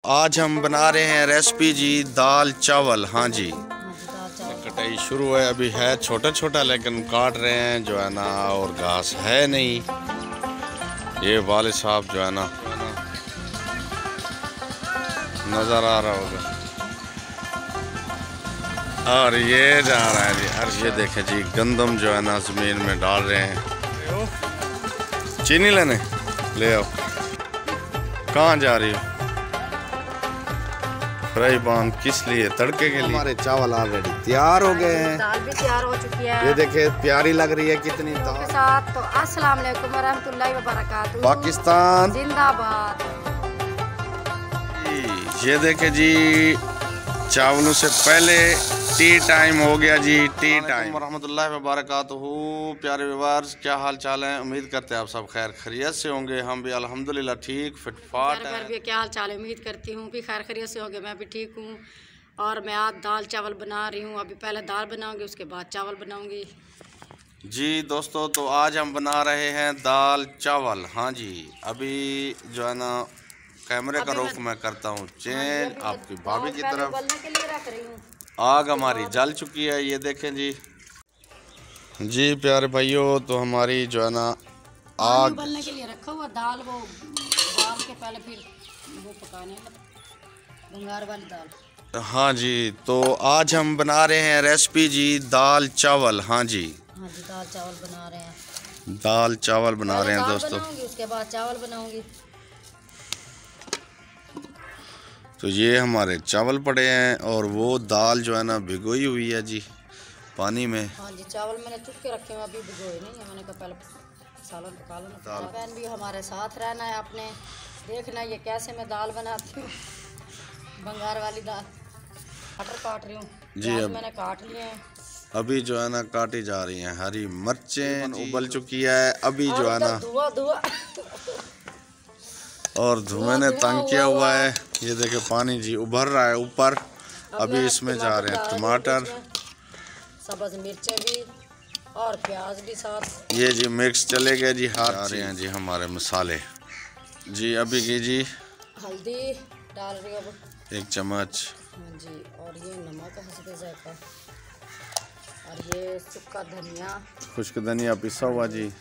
आज हम बना रहे हैं रेसिपी जी दाल चावल। हाँ जी, कटाई शुरू है, अभी है छोटा छोटा लेकिन काट रहे हैं जो है ना, और घास है नहीं। ये वाले साहब जो है ना नज़र आ रहा होगा, और ये जा रहा है जी। और ये देखें जी, गंदम जो है ना ज़मीन में डाल रहे हैं। चीनी लेने ले आओ। कहाँ जा रही हो? फ्राई पैन किस लिए? तड़के के लिए। हमारे चावल ऑलरेडी तैयार हो गए हैं, दाल भी तैयार हो चुकी है। ये देखिए प्यारी लग रही है कितनी दाल के साथ। तो अस्सलाम वालेकुम रहमतुल्लाहि व बरकातहू। पाकिस्तान जिंदाबाद। ये देखे जी, चावलों से पहले टी टाइम हो गया जी। टी टाइम रहमतुल्लाहि व बरकातहू। प्यारे व्यूअर्स, क्या हाल चाल है? उम्मीद करते हैं आप सब खैर खैरियत से होंगे। हम भी अल्हम्दुलिल्लाह ठीक फिटफाट हैं। भी क्या हाल चाल है? उम्मीद करती हूँ कि खैर खैरियत से होंगे। मैं भी ठीक हूँ। और मैं आज दाल चावल बना रही हूँ। अभी पहले दाल बनाऊंगी, उसके बाद चावल बनाऊंगी जी दोस्तों। तो आज हम बना रहे हैं दाल चावल। हाँ जी, अभी जो है ना कैमरे का रुख मैं करता हूँ चेंज आपकी भाभी की तरफ। के लिए रख रही हूँ। आग हमारी जल चुकी है, ये देखें जी। जी प्यारे भाइयों, तो हमारी जो है ना आग उबलने के लिए रखा हुआ दाल, वो दाल के पहले फिर वो पकाने भंगार वाली दाल। हाँ जी, तो आज हम बना रहे हैं रेसिपी जी दाल चावल। हाँ जी, हाँ जी, दाल चावल बना रहे हैं। दाल चावल बना रहे हैं दोस्तों। उसके बाद चावल बनाऊंगी। तो ये हमारे चावल पड़े हैं, और वो दाल जो है ना भिगोई हुई है जी पानी में। हाँ जी, चावल मैंने चुप के रखे हैं, अभी भिगोए नहीं है। मैंने कहा पहले सालन पका लो ना। बहन भी हमारे साथ रहना है, आपने देखना ये कैसे मैं दाल बनाती हूँ, बंगार वाली दाल। टमाटर काट रही हूँ जी, अब मैंने काट लिए हैं। अभी जो है ना काटी जा रही हैं हरी मिर्चें, उबल चुकी है अभी जो है ना, धुआं और धुएं ने तंग किया हुआ है। ये देखे पानी जी उभर रहा है ऊपर। अभी इसमें जा रहे हैं टमाटर, सब्ज मिर्चें भी और प्याज भी साथ। ये जी मिक्स चले गए जी। हाथ आ रहे हैं जी हमारे मसाले जी। अभी की जी हल्दी डाल रही हूँ 1 चम्मच। हाँ जी, और ये नमक हस्बे जायका, और ये सूखा धनिया, खुश्क धनिया पिसा हुआ जी,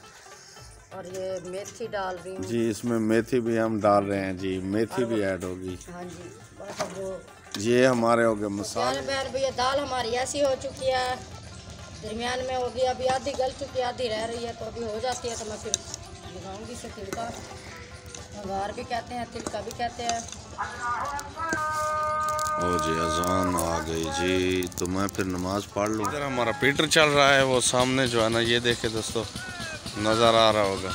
और ये मेथी डाल रही हूँ जी। इसमें मेथी भी हम डाल रहे हैं जी, मेथी भी ऐड होगी। हाँ जी, बस अब वो ये हमारे हो गए मसाले। बहन भैया, दाल हमारी ऐसी हो चुकी है, दरमियान में होगी। अभी आधी गल चुकी है, आधी रह रही है। तो अभी हो जाती है तो मैं फिर लगाऊंगी इसे तिलका। अंगार भी कहते हैं, तिलका भी कहते हैं। ओ जी, अजान आ गई जी, तो मैं फिर नमाज पढ़ लूँ। इधर हमारा पीटर चल रहा है, वो सामने जो है ना, ये देखे दोस्तों, नज़र आ रहा होगा।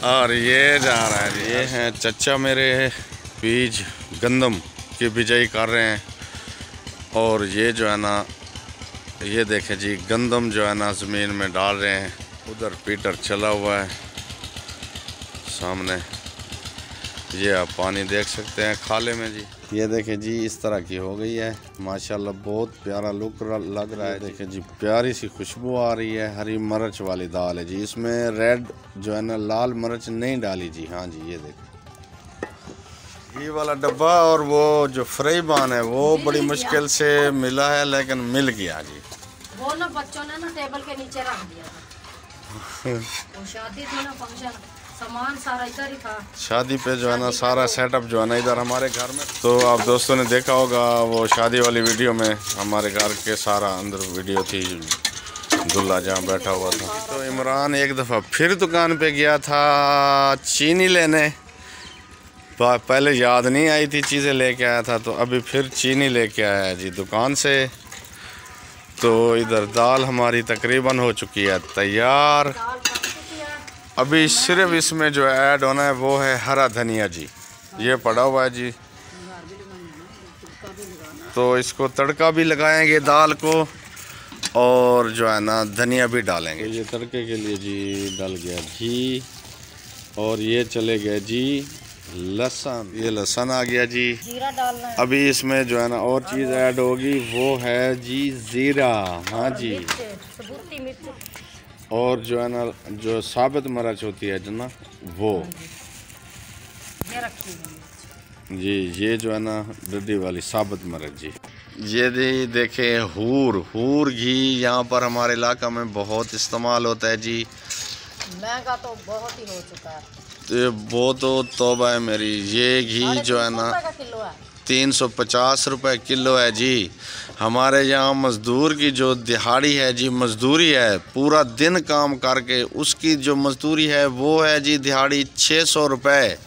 और ये जा रहा है, ये हैं चचा मेरे, बीज गंदम की बिजाई कर रहे हैं। और ये जो है ना, ये देखें जी, गंदम जो है ना ज़मीन में डाल रहे हैं। उधर पीटर चला हुआ है सामने, ये आप पानी देख सकते हैं खाले में जी। ये देखें जी, इस तरह की हो गई है माशाल्लाह, बहुत प्यारा लुक लग रहा है। देखें जी, प्यारी सी खुशबू आ रही है। हरी मिर्च वाली दाल है जी, इसमें रेड जो है ना लाल मिर्च नहीं डाली जी। हाँ जी, ये देखें ये वाला डब्बा, और वो जो फ्राई पैन है वो बड़ी मुश्किल से मिला है, लेकिन मिल गया जी। वो ना बच्चों ने ना टेबल के नीचे रख दिया था। वो शादी थी ना, फंक्शन, सामान सारा इधर ही था। शादी पे जो है ना सारा सेटअप जो है ना इधर हमारे घर में। तो आप दोस्तों ने देखा होगा वो शादी वाली वीडियो में, हमारे घर के सारा अंदर वीडियो थी, दूल्हा जहाँ बैठा हुआ था। तो इमरान एक दफ़ा फिर दुकान पे गया था चीनी लेने। पहले याद नहीं आई थी, चीज़ें लेके आया था, तो अभी फिर चीनी लेके आया जी दुकान से। तो इधर दाल हमारी तकरीबन हो चुकी है तैयार। अभी सिर्फ इसमें जो ऐड होना है वो है हरा धनिया जी, ये पड़ा हुआ है जी। तो इसको तड़का भी लगाएंगे दाल को, और जो है ना धनिया भी डालेंगे। ये तड़के के लिए जी डल गया घी, और ये चले गए जी लहसुन। ये लहसुन आ गया जी। जीरा डालना है। अभी इसमें जो है ना और चीज़ ऐड होगी, वो है जी ज़ीरा। हाँ जी, सबूती मिर्च, और जो है ना जो साबित मिर्च होती है जो ना, वो ये रखी हुई जी। ये जो है ना डड्डी वाली साबित मिर्च जी। ये देखें हूर घी यहाँ पर हमारे इलाका में बहुत इस्तेमाल होता है जी। महंगा तो बहुत ही हो चुका है, तो वो तो तौबा है मेरी। ये घी जो है ना 350 रुपये किलो है जी। हमारे यहाँ मज़दूर की जो दिहाड़ी है जी, मज़दूरी है, पूरा दिन काम करके उसकी जो मज़दूरी है वो है जी दिहाड़ी 600 रुपये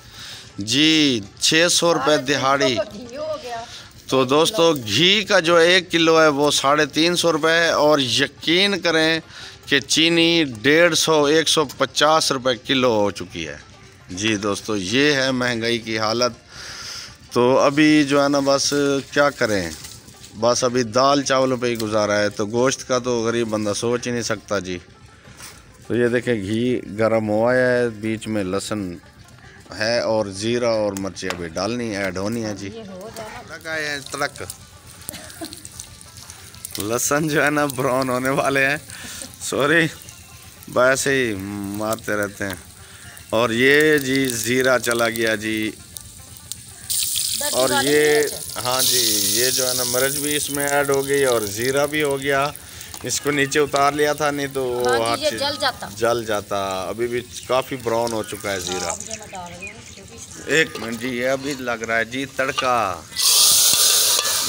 जी। 600 रुपये दिहाड़ी। तो दोस्तों घी का जो 1 किलो है वो 350 रुपये है। और यकीन करें कि चीनी 150-150 रुपये किलो हो चुकी है जी। दोस्तों ये है महंगाई की हालत। तो अभी जो है ना बस क्या करें, बस अभी दाल चावलों पे ही गुजारा है। तो गोश्त का तो गरीब बंदा सोच ही नहीं सकता जी। तो ये देखें घी गर्म हुआ है, बीच में लहसुन है और ज़ीरा और मिर्ची अभी डालनी ऐड होनी है जी। तड़क लहसुन जो है ना ब्राउन होने वाले हैं, सॉरी वैसे ही मारते रहते हैं। और ये जी ज़ीरा चला गया जी। और ये हाँ जी, ये जो है ना मिर्च भी इसमें ऐड हो गई और ज़ीरा भी हो गया। इसको नीचे उतार लिया था, नहीं तो हाँ जी, ये जल जाता। अभी भी काफ़ी ब्राउन हो चुका है ज़ीरा। एक मिनट जी, ये अभी लग रहा है जी तड़का।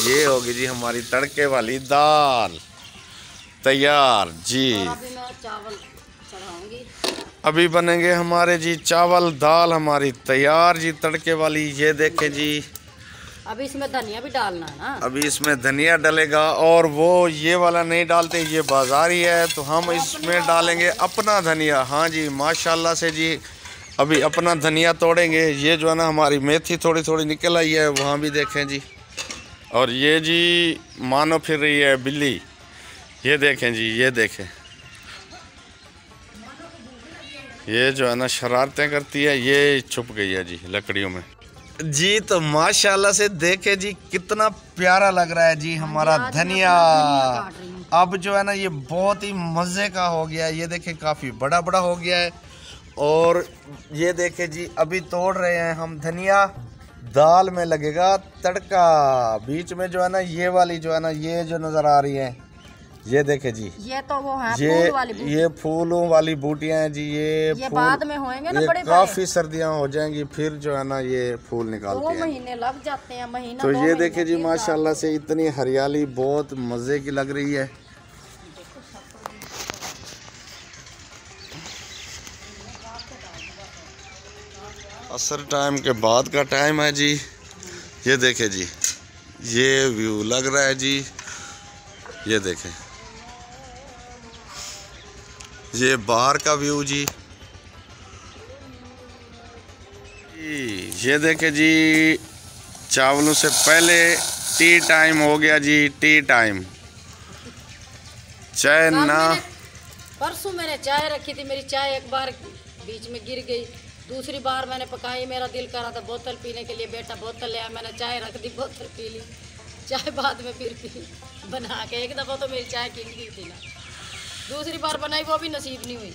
ये होगी जी हमारी तड़के वाली दाल तैयार जी। अभी मैं चावल चढ़ाऊंगी। अभी बनेंगे हमारे जी चावल दाल हमारी तैयार जी तड़के वाली। ये देखें जी, अभी इसमें धनिया भी डालना है ना। अभी इसमें धनिया डलेगा और वो ये वाला नहीं डालते, ये बाजारी है। तो हम इसमें डालेंगे अपना धनिया। हाँ जी माशाल्लाह से जी, अभी अपना धनिया तोड़ेंगे। ये जो है ना हमारी मेथी थोड़ी थोड़ी निकल आई है, वहाँ भी देखें जी। और ये जी मानो फिर रही है बिल्ली, ये देखें जी, ये देखें, ये जो है ना शरारतें करती है, ये छुप गई है जी लकड़ियों में जी। तो माशाल्लाह से देखे जी कितना प्यारा लग रहा है जी हमारा धनिया। अब जो है ना ये बहुत ही मज़े का हो गया है। ये देखें काफ़ी बड़ा बड़ा हो गया है। और ये देखे जी अभी तोड़ रहे हैं हम धनिया। दाल में लगेगा तड़का। बीच में जो है ना ये वाली जो है ना, ये जो नज़र आ रही है, ये देखे जी, ये तो वो है ये फूल वाली बूटी। ये फूलों वाली बूटियां हैं जी। ये फूल बाद में होंगे ना, बड़े काफी सर्दियां हो जाएंगी, फिर जो है ना ये फूल निकालते हैं। 2 महीने लग जाते हैं, महीना। तो ये देखे जी माशाल्लाह से इतनी हरियाली बहुत मजे की लग रही है। असर टाइम के बाद का टाइम है जी। ये देखे जी, ये व्यू लग रहा है जी। ये देखें, ये बाहर का व्यू जी। ये देखे जी, चावलों से पहले टी टाइम हो गया जी। टी टाइम, चाय ना। परसों मैंने चाय रखी थी, मेरी चाय एक बार बीच में गिर गई। दूसरी बार मैंने पकाई, मेरा दिल कर रहा था बोतल पीने के लिए, बेटा बोतल ले आया, मैंने चाय रख दी, बोतल पी ली। चाय बाद में फिर पी बना के। एक दफ़ा तो मेरी चाय गिर गई थी ना, दूसरी बार बनाई वो भी नसीब नहीं हुई।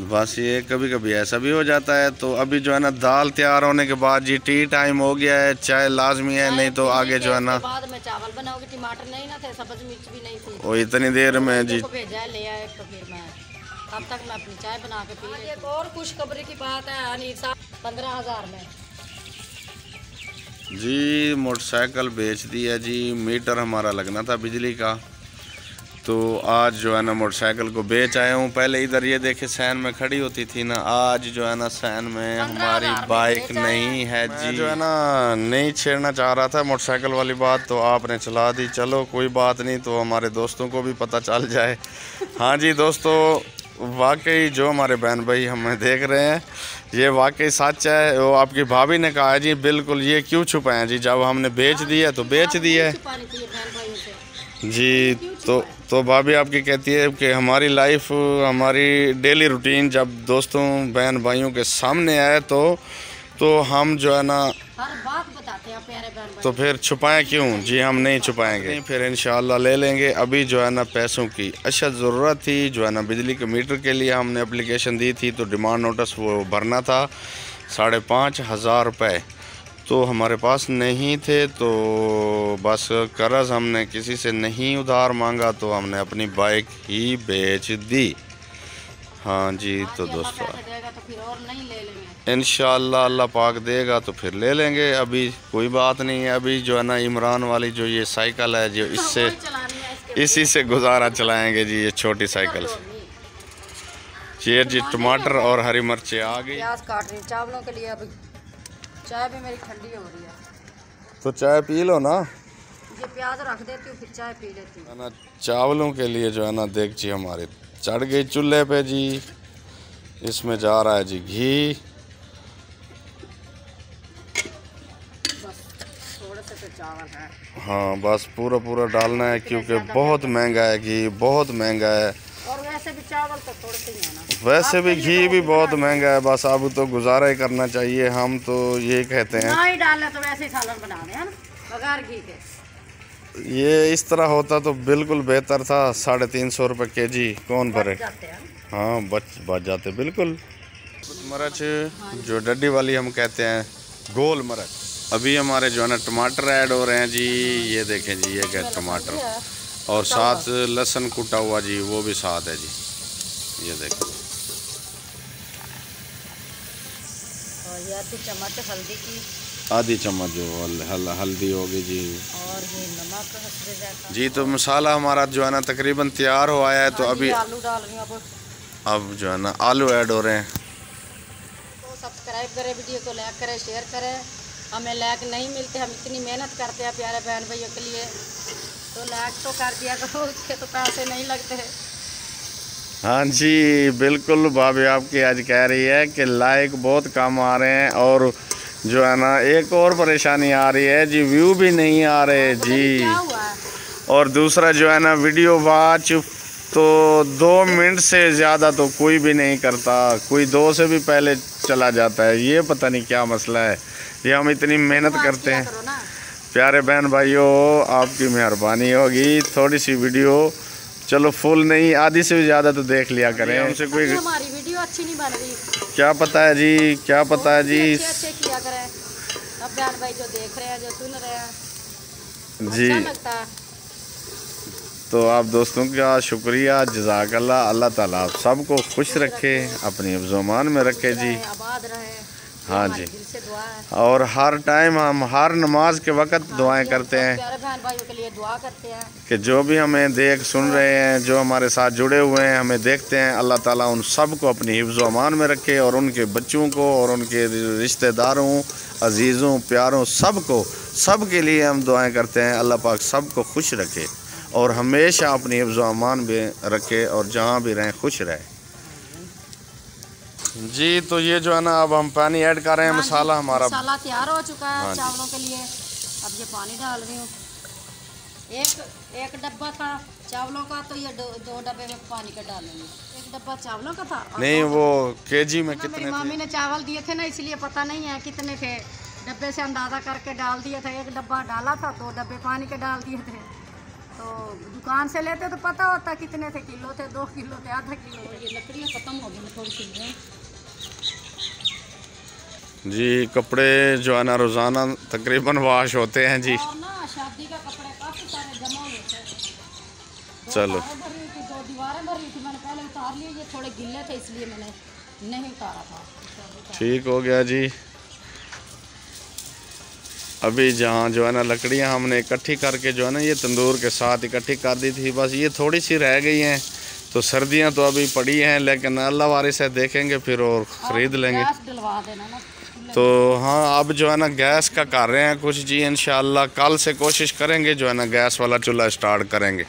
बस ये कभी कभी ऐसा भी हो जाता है। तो अभी जो है ना दाल तैयार होने के बाद जी टी टाइम हो गया है। चाय लाजमी है, नहीं तो आगे जो है ना बाद में चावल बनाओगे। टमाटर नहीं ना थे, सब्ज मिर्च भी नहीं थी, वो इतनी देर में जी भेजा ले आए। तो फिर मैं तब तक मैं अपनी चाय बना के पी। एक और खुशखबरी की बात है, अनिल साहब 15,000 में जी मोटरसाइकिल बेच दी है जी। मीटर हमारा लगना था बिजली का, तो आज जो है ना मोटरसाइकिल को बेच आया हूँ। पहले इधर ये देखे सैन में खड़ी होती थी ना, आज जो है ना सैन में हमारी बाइक नहीं है जी। जो है ना नहीं छेड़ना चाह रहा था मोटरसाइकिल वाली बात, तो आपने चला दी। चलो कोई बात नहीं, तो हमारे दोस्तों को भी पता चल जाए। हाँ जी दोस्तों, वाकई जो हमारे बहन भाई हमें देख रहे हैं, ये वाकई सच है। वो आपकी भाभी ने कहा है जी, बिल्कुल। ये क्यों छुपाएं जी, जब हमने बेच दी है तो बेच दी है जी। तो भाभी आपकी कहती है कि हमारी लाइफ, हमारी डेली रूटीन जब दोस्तों बहन भाइयों के सामने आए तो हम जो है ना हर बात बताते हैं प्यारे बहन भाई। तो फिर छुपाएं क्यों जी, हम नहीं छुपाएंगे। फिर इंशाल्लाह ले लेंगे। अभी जो है ना पैसों की अशद ज़रूरत थी। जो है ना बिजली के मीटर के लिए हमने एप्लीकेशन दी थी, तो डिमांड नोटिस वो भरना था। 5,500 रुपये। तो हमारे पास नहीं थे, तो बस कर्ज हमने किसी से नहीं उधार मांगा, तो हमने अपनी बाइक ही बेच दी। हाँ जी, तो दोस्तों इंशाअल्लाह अल्लाह पाक देगा तो फिर ले लेंगे। अभी कोई बात नहीं है। अभी जो है ना इमरान वाली जो ये साइकिल है, जो इसी से गुजारा चलाएंगे जी, ये छोटी साइकिल से। ये जी टमाटर और हरी मिर्चें आ गई। प्याज काट रही चावलों के लिए। अभी चाय भी मेरी ठंडी हो रही है, तो चाय पी लो ना। ये प्याज रख देती हूँ, फिर चाय पी लेती हूँ ना। चावलों के लिए जो है ना देगची हमारे चढ़ गई चूल्हे पे जी। इसमें जा रहा है जी घी। बस थोड़े से चावल है। हाँ, बस पूरा डालना है, क्योंकि बहुत महंगा है घी, बहुत महंगा है। और वैसे भी चावल तो थोड़े से ही है ना, वैसे भी घी भी बहुत महंगा है। बस अब तो गुजारा ही करना चाहिए। हम तो ये कहते हैं ना ही डालना, तो वैसे ही सालन बना दें ना बगैर घी के। ये इस तरह होता तो बिल्कुल बेहतर था। 350 रुपये केजी कौन भरे। हाँ, बच जाते बिल्कुल। मिर्च जो डड्डी वाली हम कहते हैं, गोल मिर्च। अभी हमारे जो है ना टमाटर ऐड हो रहे हैं जी। ये देखें जी, ये क्या टमाटर और साथ लहसुन कूटा हुआ जी, वो भी साथ है जी। ये देखें। और ये आधी चम्मच हल्दी की, आधी चम्मच जो हल्दी होगी जी। और ये नमक जी। तो मसाला हमारा जो है ना तकरीबन तैयार हो आया है। तो अभी आलू डाल रही हूँ। अब जो है ना आलू ऐड हो रहे हैं। तो सब्सक्राइब करें, वीडियो को लाइक करें, शेयर करें। हमें लाइक नहीं मिलते, हम इतनी मेहनत करते हैं प्यारे बहन भाइयों के लिए, तो लाइक तो कर दिया करो, उसके तो पैसे नहीं लगते। हाँ जी, बिल्कुल भाभी आपकी आज कह रही है कि लाइक बहुत कम आ रहे हैं। और जो है ना एक और परेशानी आ रही है जी, व्यू भी नहीं आ रहे जी। और दूसरा जो है ना वीडियो वॉच तो 2 मिनट से ज़्यादा तो कोई भी नहीं करता, कोई 2 से भी पहले चला जाता है। ये पता नहीं क्या मसला है। ये हम इतनी मेहनत करते हैं। प्यारे बहन भाइयों, आपकी मेहरबानी होगी, थोड़ी सी वीडियो चलो फुल नहीं, आधी से भी ज़्यादा तो देख लिया करें। हमसे कोई हमारी वीडियो अच्छी नहीं बन रही, क्या पता है जी, क्या पता है जी। अच्छे किया करें। अब बहन भाई जो देख रहे हैं, जो सुन रहे हैं जी, अच्छा लगता है। तो आप दोस्तों का शुक्रिया, जज़ाकल्लाह। अल्लाह ताला आप सबको खुश रखे, अपनी हिफ्ज़-ओ-अमान में रखे जी। आबाद रहे। हाँ जी। दिल से दुआ है। और हर टाइम हम हर नमाज के वक़्त दुआएं करते हैं। प्यारे बहन भाइयों के लिए दुआ करते हैं कि जो भी हमें देख सुन रहे हैं, जो हमारे साथ जुड़े हुए हैं, हमें देखते हैं, अल्लाह ताला उन सब को अपनी हिफ्ज़-ओ-अमान में रखे, और उनके बच्चों को और उनके रिश्तेदारों, अजीज़ों, प्यारों, सब के लिए हम दुआएं करते हैं। अल्लाह पाक सब को खुश रखे और हमेशा अपनी हिफ्ज़-ओ-अमान में रखे, और जहाँ भी रहें खुश रहें जी। तो ये जो है ना अब हम पानी ऐड कर रहे हैं। मसाला हमारा तैयार हो चुका है चावलों के लिए। अब ये पानी डाल रही हूँ। एक डब्बा था चावलों का, तो ये 2 डब्बे में पानी का डालेंगे। 1 डब्बा चावलों का था। नहीं, वो केजी में कितने मेरी मामी ने चावल दिए थे ना, इसलिए पता नहीं है कितने थे। डब्बे से अंदाज़ा करके डाल दिया था। 1 डब्बा डाला था, 2 डब्बे पानी के डाल दिए थे। तो दुकान से लेते तो पता होता कितने थे, किलो थे, 2 किलो थे, आधा किलो थे। ये लकड़ियाँ ख़त्म हो गई, थोड़ी सी जी। कपड़े जो है ना रोज़ाना तकरीबन वॉश होते हैं जी। और ना शादी का कपड़े काफ़ी सारे जमा हुए थे। चलो, 2 दीवारें भरी थी, मैंने पहले उतार लिए। ये थोड़े गिल्ले थे, इसलिए मैंने नहीं उतारा था। ठीक हो गया जी। अभी जहाँ जो है ना लकड़ियाँ हमने इकट्ठी करके जो है ना ये तंदूर के साथ इकट्ठी कर दी थी, बस ये थोड़ी सी रह गई हैं। तो सर्दियाँ तो अभी पड़ी हैं, लेकिन अल्लाह वारिस है, देखेंगे फिर और ख़रीद लेंगे। डलवा देना ना। तो हाँ, अब जो है ना गैस का कर रहे हैं कुछ जी। इंशाअल्लाह कल से कोशिश करेंगे जो है ना गैस वाला चूल्हा स्टार्ट करेंगे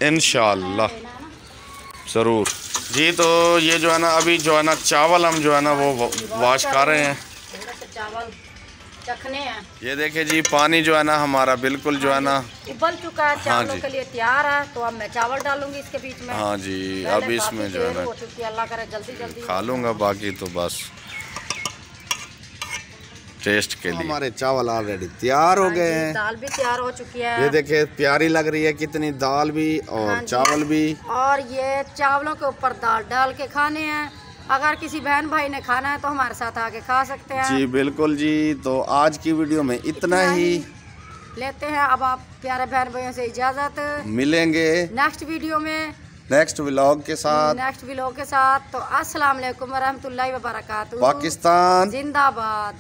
इंशाअल्लाह ज़रूर जी। तो ये जो है ना अभी जो है ना चावल हम जो है ना वो वॉश कर रहे हैं। चावल चखने हैं। ये देखिए जी, पानी जो है ना हमारा बिल्कुल जो है ना उबल चुका है, चावलों के लिए तैयार है। तो अब मैं चावल डालूंगी इसके बीच में। हाँ जी। अब इसमें जो है ना अल्लाह करे जल्दी खा लूँगा, बाकी तो बस टेस्ट के लिए। हमारे चावल ऑलरेडी तैयार हो गए हैं। दाल भी तैयार हो चुकी है। ये देखिए प्यारी लग रही है कितनी, दाल भी और चावल भी। और ये चावलों के ऊपर दाल डाल के खाने हैं। अगर किसी बहन भाई ने खाना है तो हमारे साथ आके खा सकते हैं। जी बिल्कुल जी। तो आज की वीडियो में इतना ही लेते हैं। अब आप प्यारे बहन भाइयों से इजाजत, मिलेंगे नेक्स्ट वीडियो में नेक्स्ट व्लॉग के साथ। तो अस्सलाम वालेकुम वरहमतुल्लाहि वबरकातुहू। पाकिस्तान जिंदाबाद।